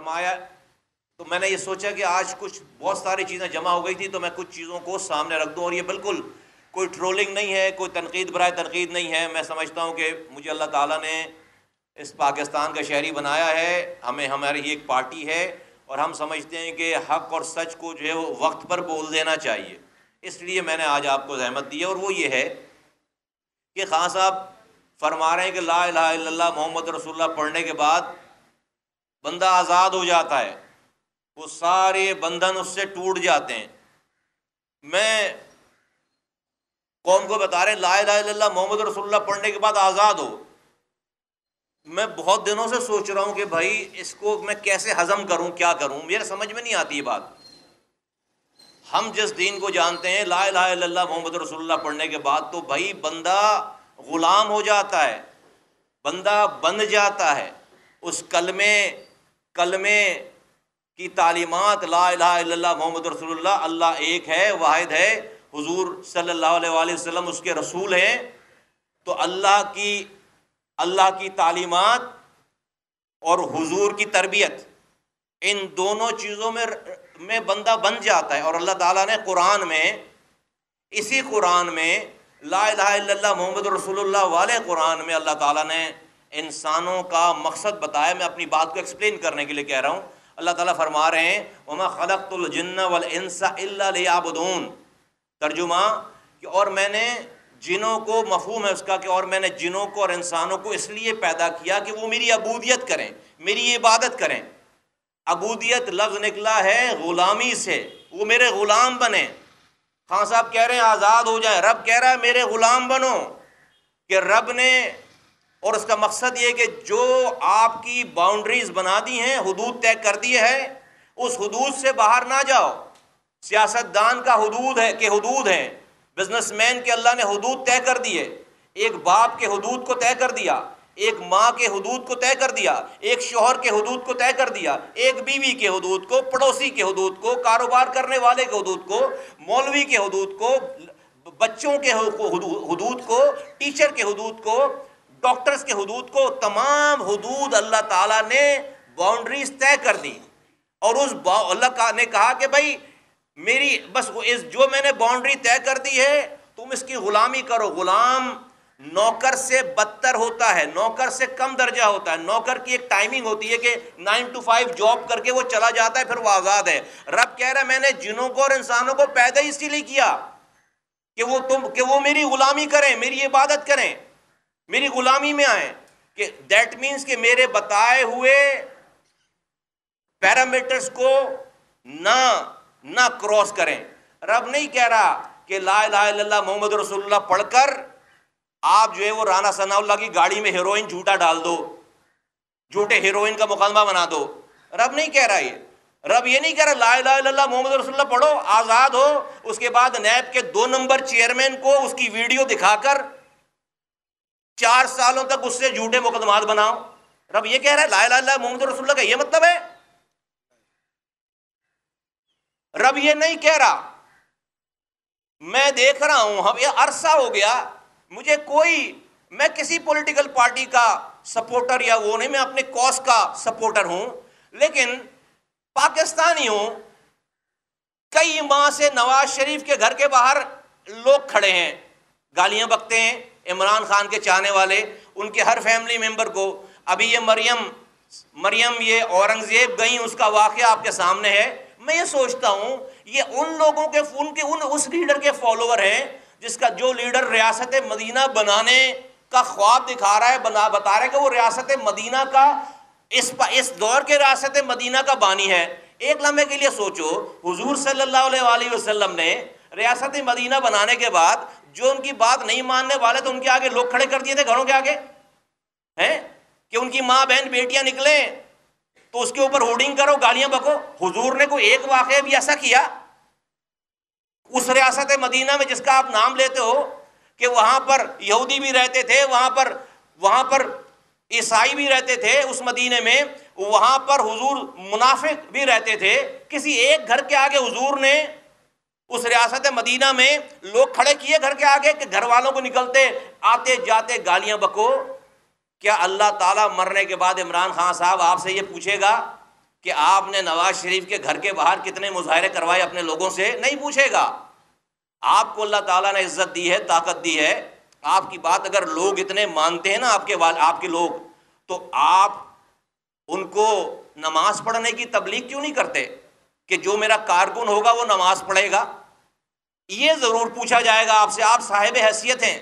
فرمایا تو میں نے یہ سوچا کہ آج کچھ بہت ساری چیزیں جمع ہو گئی تھی تو میں کچھ چیزوں کو سامنے رکھ دوں، اور یہ بالکل کوئی ٹرولنگ نہیں ہے، کوئی تنقید برائے تنقید نہیں ہے۔ میں سمجھتا ہوں کہ مجھے اللہ تعالیٰ نے اس پاکستان کا شہری بنایا ہے، ہماری ایک پارٹی ہے، اور ہم سمجھتے ہیں کہ حق اور سچ کو جو ہے وہ وقت پر بول دینا چاہیے، اس لیے میں نے آج آپ کو زحمت دی ہے۔ اور وہ یہ ہے کہ خان صاحب فرما رہے ہیں کہ لا الہ الا اللہ محمد رسول اللہ پڑھنے کے بعد بندہ آزاد ہو جاتا ہے، وہ سارے بندھن اس سے ٹوٹ جاتے ہیں۔ میں قوم کو بتا رہے ہیں لا الہ الا اللہ محمد رسول اللہ پڑھنے کے بعد آزاد ہو، میں بہت دنوں سے سوچ رہا ہوں کہ بھائی اس کو میں کیسے ہضم کروں، کیا کروں، میرے سمجھ میں نہیں آتی یہ بات۔ ہم جس دین کو جانتے ہیں لا الہ الا اللہ محمد رسول اللہ پڑھنے کے بعد تو بھائی بندہ غلام ہو جاتا ہے، بندہ بن جاتا ہے اس کلمے کی تعلیمات، لا الہ الا اللہ محمد رسول اللہ، اللہ ایک ہے، واحد ہے، حضور صلی اللہ علیہ وآلہ وسلم اس کے رسول ہیں، تو اللہ کی تعلیمات اور حضور کی تربیت، ان دونوں چیزوں میں بندہ بن جاتا ہے۔ اور اللہ تعالیٰ نے اسی قرآن میں لا الہ الا اللہ محمد رسول اللہ والے قرآن میں اللہ تعالیٰ نے انسانوں کا مقصد بتایا۔ میں اپنی بات کو ایکسپلین کرنے کے لیے کہہ رہا ہوں۔ اللہ تعالیٰ فرما رہے ہیں وَمَا خَلَقْتُ الْجِنَّ وَالْإِنسَ إِلَّا لِيَعْبُدُونَ، ترجمہ کہ اور میں نے جنوں کو، مفہوم ہے اس کا کہ اور میں نے جنوں کو اور انسانوں کو اس لیے پیدا کیا کہ وہ میری عبودیت کریں، میری عبادت کریں۔ عبودیت لفظ نکلا ہے غلامی سے، وہ میرے غلام بنیں۔ خان صاحب کہہ رہے ہیں آزاد ہو جائیں، رب کہہ رہا ہے میرے غلام بنو، کہ رب نے، اور اس کا مقصد یہ کہ جو آپ کی باؤنڈریز بنا دی ہیں، حدود طے کر دی ہے، اس حدود سے باہر نہ جاؤ۔ سیاست دان کا حدود ہیں، بزنس مین کے اللہ نے حدود طے کر دیے، ایک باپ کے حدود کو طے کر دیا، ایک ماں کے حدود کو طے کر دیا، ایک شوہر کے حدود کو طے کر دیا، ایک بیوی کے حدود کو، پڑوسی کے حدود کو، کاروبار کرنے والے کے حدود کو، مولوی کے حدود کو، بچوں کے حدود کو، ٹیچر کے حدود کو، ڈاکٹرز کے حدود کو، تمام حدود اللہ تعالیٰ نے باؤنڈریز طے کر دی۔ اور اللہ نے کہا کہ بھائی میری بس جو میں نے باؤنڈری طے کر دی ہے تم اس کی غلامی کرو۔ غلام نوکر سے بدتر ہوتا ہے، نوکر سے کم درجہ ہوتا ہے۔ نوکر کی ایک ٹائمنگ ہوتی ہے کہ 9 to 5 جاب کر کے وہ چلا جاتا ہے، پھر وہ آزاد ہے۔ رب کہہ رہا ہے میں نے جنوں کو اور انسانوں کو پیدا ہی اسی لیے کیا کہ وہ میری غلامی کریں، میری عبادت کریں، میری غلامی میں آئیں، کہ دیٹ مینس کہ میرے بتائے ہوئے پیرامیٹرز کو نہ کراس کریں۔ رب نہیں کہہ رہا کہ لا الہ الا اللہ محمد رسول اللہ پڑھ کر آپ جو ہے وہ رانا ثناء اللہ کی گاڑی میں ہیروئن جھوٹا ڈال دو، جھوٹے ہیروئن کا مقدمہ بنا دو۔ رب نہیں کہہ رہا یہ، رب یہ نہیں کہہ رہا لا الہ الا اللہ محمد رسول اللہ پڑھو آزاد ہو، اس کے بعد نیب کے 2 نمبر چیئرمین کو اس کی ویڈیو دکھا کر 4 سالوں تک اس سے جھوٹے مقدمات بناؤ۔ رب یہ کہہ رہا ہے لا الہ الا اللہ محمد رسول اللہ کا یہ مطلب ہے؟ رب یہ نہیں کہہ رہا۔ میں دیکھ رہا ہوں اب یہ عرصہ ہو گیا، میں کسی پولیٹیکل پارٹی کا سپورٹر یا وہ نہیں، میں اپنے کاز کا سپورٹر ہوں، لیکن پاکستانی ہوں۔ کئی ماہ سے نواز شریف کے گھر کے باہر لوگ کھڑے ہیں، گالیاں بکتے ہیں عمران خان کے چاہنے والے، ان کے ہر فیملی ممبر کو۔ ابھی یہ مریم یہ اورنگزیب گئیں، اس کا واقعہ آپ کے سامنے ہے۔ میں یہ سوچتا ہوں یہ ان لوگوں کے اس لیڈر کے فالوور ہیں جس کا جو لیڈر ریاست مدینہ بنانے کا خواب دکھا رہا ہے، بتا رہا ہے کہ وہ ریاست مدینہ کا اس دور کے ریاست مدینہ کا بانی ہے۔ ایک لمحے کے لیے سوچو، حضور صلی اللہ علیہ وآلہ وسلم نے ریاست مدینہ بنانے کے بعد جو ان کی بات نہیں ماننے والے تو ان کے آگے لوگ کھڑے کر دیے تھے گھروں کے آگے ہیں کہ ان کی ماں بہن بیٹیاں نکلیں تو اس کے اوپر ہوڈنگ کرو، گالیاں بکو۔ حضور نے کوئی ایک واقعہ بھی ایسا کیا اس ریاست مدینہ میں جس کا آپ نام لیتے ہو کہ وہاں پر یہودی بھی رہتے تھے، وہاں پر عیسائی بھی رہتے تھے اس مدینے میں، وہاں پر حضور منافق بھی رہتے تھے، کسی ایک گھر کے آگے حضور نے اس ریاست مدینہ میں لوگ کھڑے کیے گھر کے آگے کہ گھر والوں کو نکلتے آتے جاتے گالیاں بکو؟ کیا اللہ تعالیٰ مرنے کے بعد عمران خان صاحب آپ سے یہ پوچھے گا کہ آپ نے نواز شریف کے گھر کے باہر کتنے مظاہرے کروائے اپنے لوگوں سے، نہیں پوچھے گا۔ آپ کو اللہ تعالیٰ نے عزت دی ہے، طاقت دی ہے، آپ کی بات اگر لوگ اتنے مانتے ہیں نا، آپ کے لوگ، تو آپ ان کو نماز پڑھنے کی تبلیغ کیوں نہیں کرتے کہ جو میرا کارکن ہوگا وہ نماز پڑھے گا؟ یہ ضرور پوچھا جائے گا آپ سے، آپ صاحب حیثیت ہیں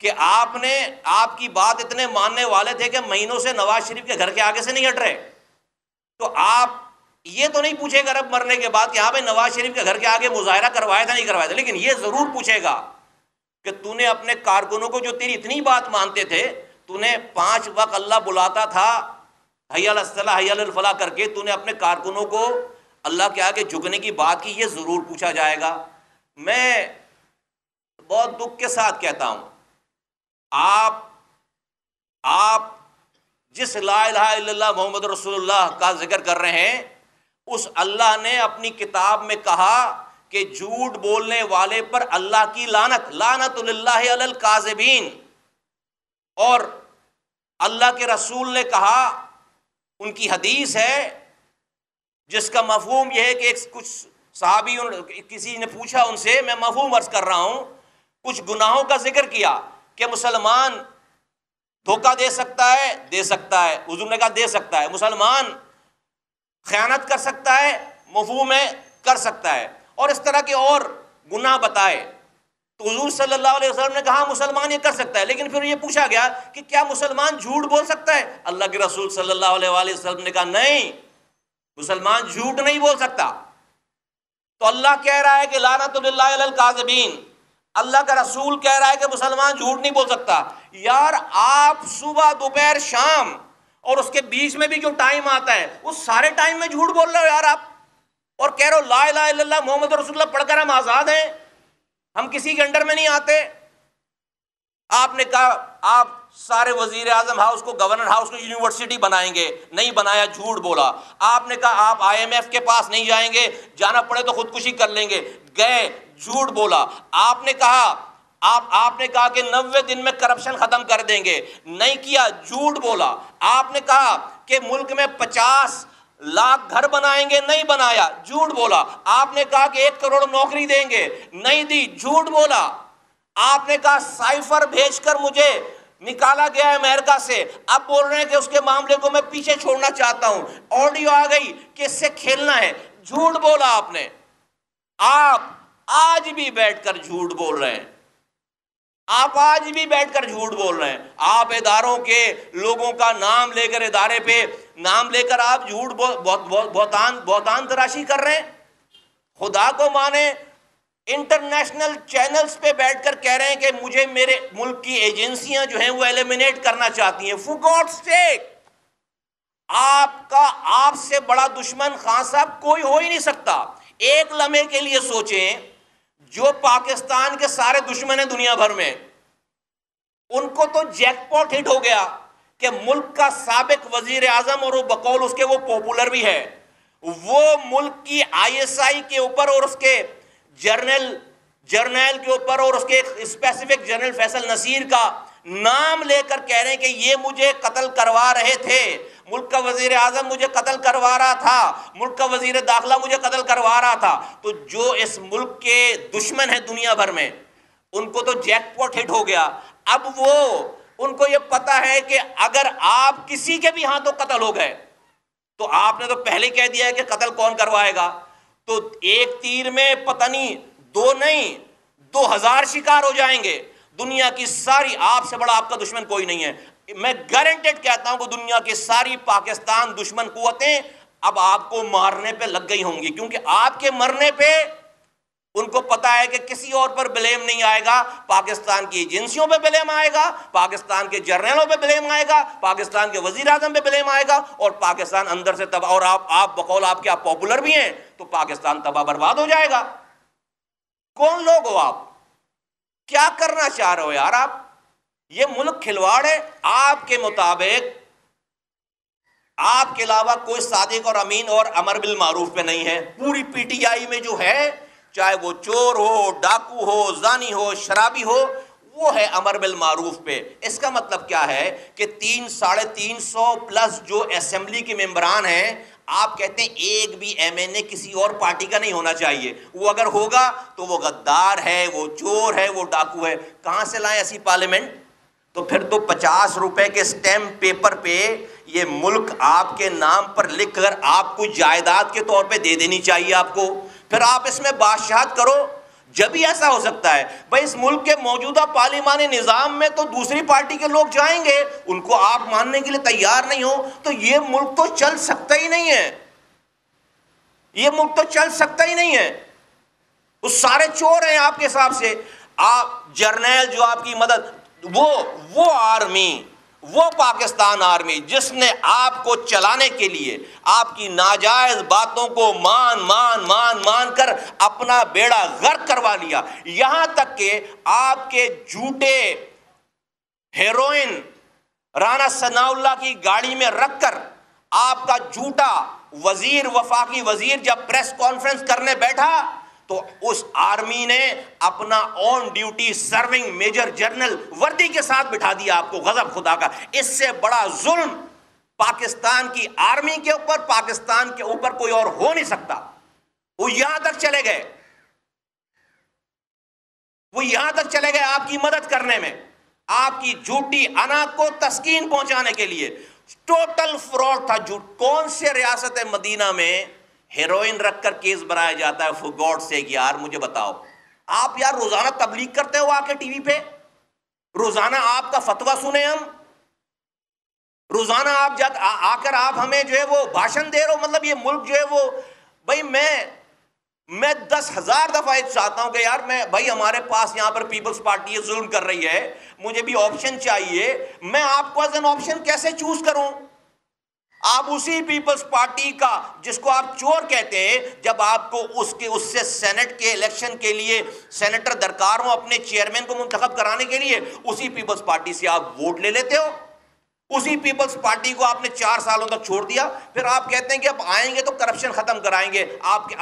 کہ آپ کی بات اتنے ماننے والے تھے کہ مہینوں سے نواز شریف کے گھر کے آگے سے نہیں ہٹ رہے، تو آپ یہ تو نہیں پوچھے گا رب مرنے کے بعد کہ ہاں بھائی نواز شریف کے گھر کے آگے مظاہرہ کروایا تھا نہیں کروایا تھا، لیکن یہ ضرور پوچھے گا کہ تو نے اپنے کارکنوں کو جو تیری اتنی بات مانتے تھے، تو نے 5 وقت اللہ بلاتا تھا حی علی الصلاح حی علی الفلاح کر کے، تو نے اپنے کارکنوں کو اللہ کے آگے جھکنے کی بات کی، یہ ضرور پوچھا جائے گا۔ میں بہت دکھ کے ساتھ کہتا ہوں، آپ جس لا الہ الا اللہ محمد رسول اللہ کا ذکر کر رہے ہیں، اس اللہ نے اپنی کتاب میں کہا کہ جھوٹ بولنے والے پر اللہ کی لعنت، لعنت للہ علی الکاذبین، اور اللہ کے رسول نے کہا، ان کی حدیث ہے جس کا مفہوم یہ ہے کہ کچھ صحابی، کسی نے پوچھا ان سے، میں مفہوم عرض کر رہا ہوں، کچھ گناہوں کا ذکر کیا کہ مسلمان دھوکہ دے سکتا ہے، حضور نے کہا دے سکتا ہے، مسلمان خیانت کر سکتا ہے، مفہوم ہے کر سکتا ہے، اور اس طرح کے اور گناہ بتائے، تو حضور صلی اللہ علیہ وسلم نے کہا مسلمان یہ کر سکتا ہے، لیکن پھر یہ پوچھا گیا کہ کیا مسلمان جھوٹ بول سکتا ہے؟ اللہ کے رسول صلی اللہ علیہ وآلہ وسلم نے کہا نہیں، مسلمان جھوٹ نہیں بول سکتا۔ تو اللہ کہہ رہا ہے کہ لعنت للہ علی الکاذبین، اللہ کا رسول کہہ رہا ہے کہ مسلمان جھوٹ نہیں بول سکتا۔ یار آپ صبح دوپہر شام اور اس کے بیچ میں بھی جو ٹائم آتا ہے، اس سارے ٹائم میں جھوٹ بول رہے ہو یار آپ، اور کہہ رہے ہو لا الہ الا اللہ محمد رسول اللہ پڑھ کر ہم آزاد ہیں، ہم کسی کے انڈر میں نہیں آتے۔ آپ نے کہا آپ سارے وزیر اعظم ہاؤس کو، گورنر ہاؤس کو یونیورسٹی بنائیں گے، نہیں بنایا، جھوٹ بولا۔ آپ نے کہا آپ IMF کے پاس نہیں جائیں گے، جانا پڑے تو خودکشی کر لیں گے، گئے، جھوٹ بولا۔ آپ نے کہا کہ 90 دن میں کرپشن ختم کر دیں گے، نہیں کیا، جھوٹ بولا۔ آپ نے کہا کہ ملک میں 50 لاکھ گھر بنائیں گے، نہیں بنایا، جھوٹ بولا۔ آپ نے کہا کہ 1 کروڑ نوکری دیں گے، نہیں دی، جھوٹ بولا۔ آپ نے کہا سائفر بھیج کر مجھے نکالا گیا ہے امریکہ سے، اب بول رہے ہیں کہ اس کے معاملے کو میں پیچھے چھوڑنا چاہتا ہوں، آڈیو آ گئی کہ اس سے کھیلنا ہے، جھوٹ بولا آپ نے۔ آپ آج بھی بیٹھ کر جھوٹ بول رہے ہیں، آپ آج بھی بیٹھ کر جھوٹ بول رہے ہیں۔ آپ اداروں کے لوگوں کا نام لے کر، ادارے پہ نام لے کر آپ جھوٹ بہتان تراشی کر رہے ہیں۔ خدا کو مانے، انٹرنیشنل چینلز پہ بیٹھ کر کہہ رہے ہیں کہ مجھے میرے ملک کی ایجنسیاں جو ہیں وہ ایلیمنیٹ کرنا چاہتی ہیں۔ فور گاڈ's سیک، آپ سے بڑا دشمن خان صاحب کوئی ہو ہی نہیں سکتا۔ ایک لمحے کے لیے سوچیں، جو پاکستان کے سارے دشمن ہیں دنیا بھر میں، ان کو تو جیک پاٹ ہٹ ہو گیا کہ ملک کا سابق وزیر اعظم، اور وہ بقول اس کے وہ پاپولر بھی ہے، وہ ملک کی ISI کے اوپر اور اس کے جرنیل کے اوپر اور اس کے اسپیسیفک جنرل فیصل نصیر کا نام لے کر کہہ رہے ہیں کہ یہ مجھے قتل کروا رہے تھے، ملک کا وزیر اعظم مجھے قتل کروا رہا تھا، ملک کا وزیر داخلہ مجھے قتل کروا رہا تھا۔ تو جو اس ملک کے دشمن ہیں دنیا بھر میں، ان کو تو جیک پاٹ ہٹ ہو گیا۔ اب ان کو یہ پتا ہے کہ اگر آپ کسی کے بھی ہاتھوں قتل ہو گئے تو آپ نے تو پہلے کہہ دیا ہے کہ قتل کون کروائے گا، تو ایک تیر میں پتہ نہیں 2 نہیں 2000 شکار ہو جائیں گے۔ دنیا کی ساری، آپ سے بڑا آپ کا دشمن کوئی نہیں ہے، میں گارنٹیڈ کہتا ہوں کہ دنیا کی ساری پاکستان دشمن قوتیں اب آپ کو مارنے پہ لگ گئی ہوں گی، کیونکہ آپ کے مرنے پہ ان کو پتا ہے کہ کسی اور پر بلیم نہیں آئے گا، پاکستان کی ایجنسیوں پہ بلیم آئے گا، پاکستان کے جرنیلوں پہ بلیم آئے گا، پاکستان کے وزیر اعظم پہ بلیم آئے گا، اور پاکستان اندر سے تباہ، اور آپ بقول آپ کے آپ پاپولر بھی ہیں تو پاکستان تباہ برباد ہو جائے گا۔ کون لوگ ہو آپ؟ کیا کرنا چاہ رہے ہو یار آپ؟ یہ ملک کھلواڑ ہے۔ آپ کے مطابق آپ کے علاوہ کوئی صادق اور امین اور امر بالمعروف پہ نہیں ہے۔ پوری PTI میں جو ہے، چاہے وہ چور ہو، ڈاکو ہو، زانی ہو، شرابی ہو، وہ ہے امر بالمعروف پہ۔ اس کا مطلب کیا ہے کہ 300-350 پلس جو اسمبلی کے ممبران ہیں، آپ کہتے ہیں ایک بھی ایم این اے کسی اور پارٹی کا نہیں ہونا چاہیے، وہ اگر ہوگا تو وہ غدار ہے، وہ چور ہے، وہ ڈاکو ہے۔ کہاں سے لائیں ایسی پارلیمنٹ؟ تو پھر تو 50 روپے کے سٹیمپ پیپر پہ یہ ملک آپ کے نام پر لکھ کر آپ کو جائیداد کے طور پہ دے دینی چاہیے آپ کو، پھر آپ اس میں بادشاہت کرو۔ جب ہی ایسا ہو سکتا ہے بھائی اس ملک کے موجودہ پارلیمانی نظام میں تو دوسری پارٹی کے لوگ جائیں گے، ان کو آپ ماننے کے لیے تیار نہیں ہو تو یہ ملک تو چل سکتا ہی نہیں ہے، یہ ملک تو چل سکتا ہی نہیں ہے۔ وہ سارے چور ہیں آپ کے حساب سے۔ آپ جرنیل جو آپ کی مدد، وہ آرمی، وہ پاکستان آرمی جس نے آپ کو چلانے کے لیے آپ کی ناجائز باتوں کو مان کر اپنا بیڑا غرق کروا لیا، یہاں تک کہ آپ کے جھوٹے ہیروئن رانا ثناء اللہ کی گاڑی میں رکھ کر آپ کا جھوٹا وزیر، وفاقی وزیر جب پریس کانفرنس کرنے بیٹھا تو اس آرمی نے اپنا on duty serving major general وردی کے ساتھ بٹھا دیا آپ کو۔ غضب خدا کا، اس سے بڑا ظلم پاکستان کی آرمی کے اوپر، پاکستان کے اوپر کوئی اور ہو نہیں سکتا۔ وہ یہاں تک چلے گئے، وہ یہاں تک چلے گئے آپ کی مدد کرنے میں، آپ کی جھوٹی انا کو تسکین پہنچانے کے لیے۔ ٹوٹل فراڈ تھا، جھوٹ۔ کون سے ریاست مدینہ میں ہیروئن رکھ کر کیس بنایا جاتا ہے؟ فور گاڈ سیک یار مجھے بتاؤ۔ آپ یار روزانہ تبلیغ کرتے ہو آ کے ٹی وی پہ، روزانہ آپ کا فتویٰ سنیں ہم، روزانہ آپ آ کر آپ ہمیں جو ہے وہ بھاشن دے رہے ہو۔ مطلب یہ ملک جو ہے وہ، بھائی میں 10,000 دفعہ چاہتا ہوں کہ یار بھائی ہمارے پاس یہاں پر پیپلز پارٹی ظلم کر رہی ہے، مجھے بھی آپشن چاہیے، میں آپ کو ایز این آپشن کیسے چوز کروں؟ آپ اسی پیپلز پارٹی کا جس کو آپ چور کہتے ہیں، جب آپ کو اس سے سینٹ کے الیکشن کے لیے سینیٹر درکار ہوں اپنے چیئرمین کو منتخب کرانے کے لیے، اسی پیپلز پارٹی سے آپ ووٹ لے لیتے ہو۔ اسی پیپلز پارٹی کو آپ نے 4 سالوں تک چھوڑ دیا، پھر آپ کہتے ہیں کہ اب آئیں گے تو کرپشن ختم کرائیں گے۔ آپ کے